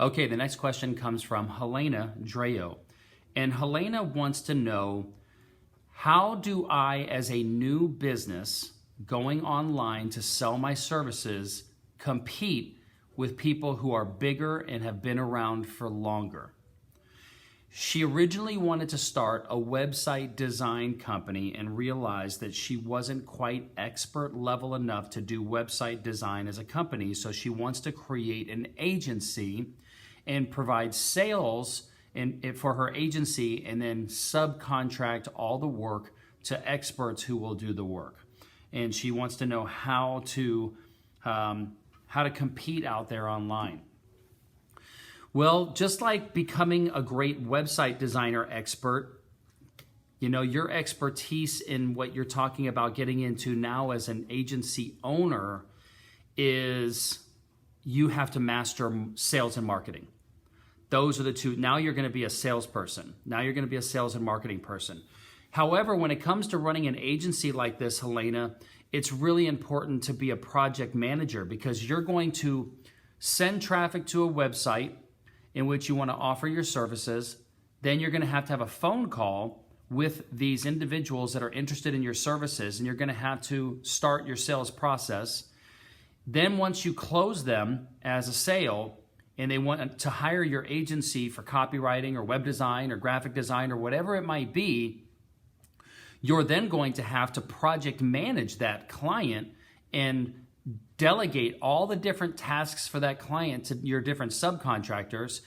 Okay, the next question comes from Helena Dreo. And Helena wants to know, how do I, as a new business going online to sell my services, compete with people who are bigger and have been around for longer? She originally wanted to start a website design company and realized that she wasn't quite expert level enough to do website design as a company. So she wants to create an agency and provide sales for her agency and then subcontract all the work to experts who will do the work. And she wants to know how to compete out there online. Well, just like becoming a great website designer expert, you know, your expertise in what you're talking about getting into now as an agency owner is you have to master sales and marketing. Those are the two. Now you're going to be a salesperson. Now you're going to be a sales and marketing person. However, when it comes to running an agency like this, Helena, it's really important to be a project manager because you're going to send traffic to a website in which you want to offer your services. Then you're going to have a phone call with these individuals that are interested in your services, and you're going to have to start your sales process. Then once you close them as a sale and they want to hire your agency for copywriting or web design or graphic design or whatever it might be, you're then going to have to project manage that client and delegate all the different tasks for that client to your different subcontractors.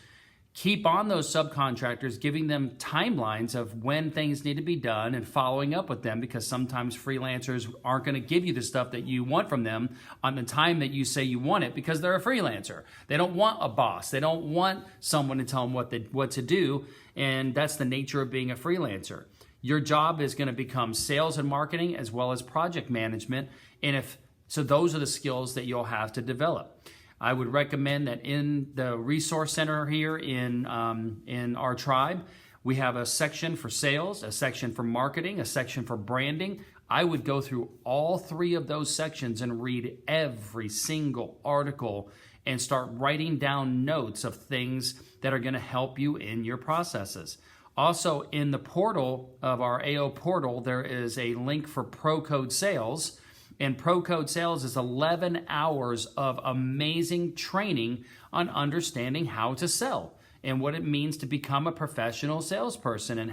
Keep on those subcontractors, giving them timelines of when things need to be done and following up with them, because sometimes freelancers aren't going to give you the stuff that you want from them on the time that you say you want it because they're a freelancer. They don't want a boss. They don't want someone to tell them what to do, and that's the nature of being a freelancer. Your job is going to become sales and marketing as well as project management, and so those are the skills that you'll have to develop. I would recommend that in the resource center here in our tribe, we have a section for sales, a section for marketing, a section for branding. I would go through all three of those sections and read every single article and start writing down notes of things that are going to help you in your processes. Also, in the portal of our AO portal, there is a link for Pro Code Sales. And Pro Code Sales is 11 hours of amazing training on understanding how to sell and what it means to become a professional salesperson and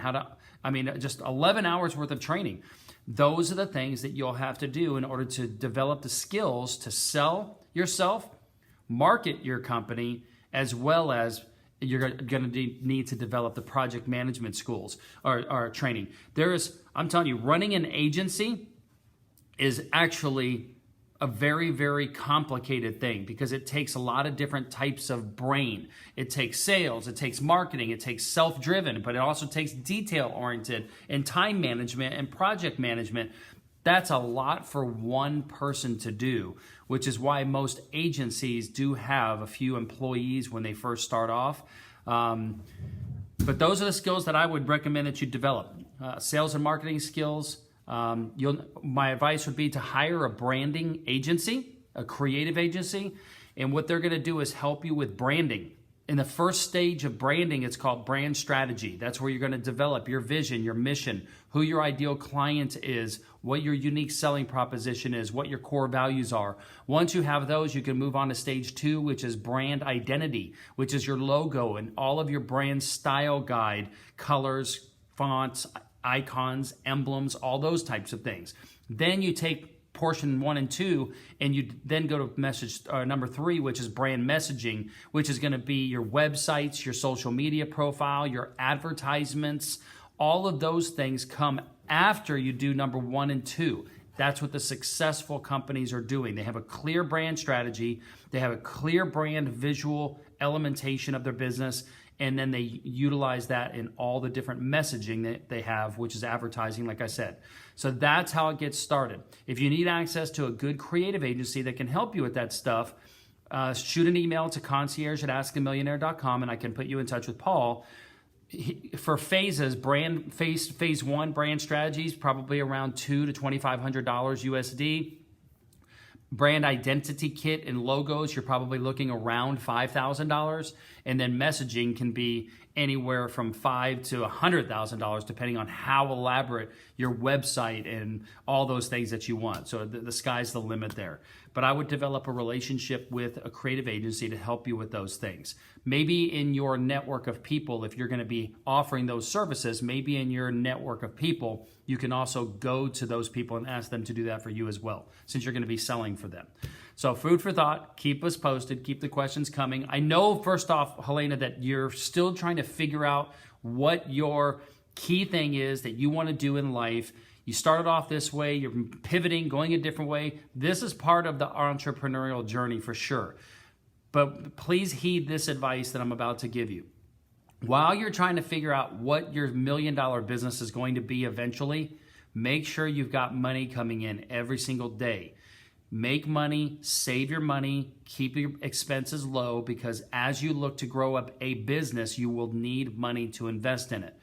just 11 hours worth of training. Those are the things that you'll have to do in order to develop the skills to sell yourself, market your company, as well as you're going to need to develop the project management schools or training. I'm telling you, running an agency is actually a very, very complicated thing because it takes a lot of different types of brain. It takes sales, it takes marketing, it takes self-driven, but it also takes detail-oriented and time management and project management. That's a lot for one person to do, which is why most agencies do have a few employees when they first start off. But those are the skills that I would recommend that you develop. Sales and marketing skills. My advice would be to hire a branding agency, a creative agency, and what they're going to do is help you with branding. In the first stage of branding, it's called brand strategy. That's where you're going to develop your vision, your mission, who your ideal client is, what your unique selling proposition is, what your core values are. Once you have those, you can move on to stage 2, which is brand identity, which is your logo and all of your brand style guide, colors, fonts, icons, emblems, all those types of things. Then you take portion 1 and 2, and you then go to message number 3, which is brand messaging, which is going to be your websites, your social media profile, your advertisements. All of those things come after you do number 1 and 2. That's what the successful companies are doing. They have a clear brand strategy. They have a clear brand visual elementation of their business, and then they utilize that in all the different messaging that they have, which is advertising, like I said. So that's how it gets started. If you need access to a good creative agency that can help you with that stuff, shoot an email to concierge@askamillionaire.com, and I can put you in touch with Paul. For phases, phase 1 brand strategies, probably around $2,000 to $2,500 USD. brand identity kit and logos, you're probably looking around $5,000. And then messaging can be anywhere from $5,000 to $100,000, depending on how elaborate your website and all those things that you want. So the sky's the limit there. But I would develop a relationship with a creative agency to help you with those things. Maybe in your network of people, if you're going to be offering those services, maybe in your network of people, you can also go to those people and ask them to do that for you as well, since you're going to be selling for them. So food for thought, keep us posted, keep the questions coming. I know, first off, Helena, that you're still trying to figure out what your key thing is that you want to do in life. You started off this way, you're pivoting, going a different way. This is part of the entrepreneurial journey for sure. But please heed this advice that I'm about to give you. While you're trying to figure out what your $1 million business is going to be eventually, make sure you've got money coming in every single day. Make money, save your money, keep your expenses low, because as you look to grow up a business, you will need money to invest in it.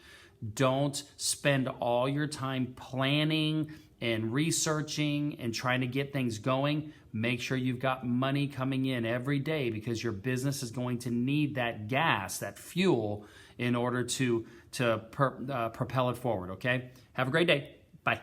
Don't spend all your time planning and researching and trying to get things going. Make sure you've got money coming in every day, because your business is going to need that gas, that fuel, in order to propel it forward, okay? Have a great day. Bye.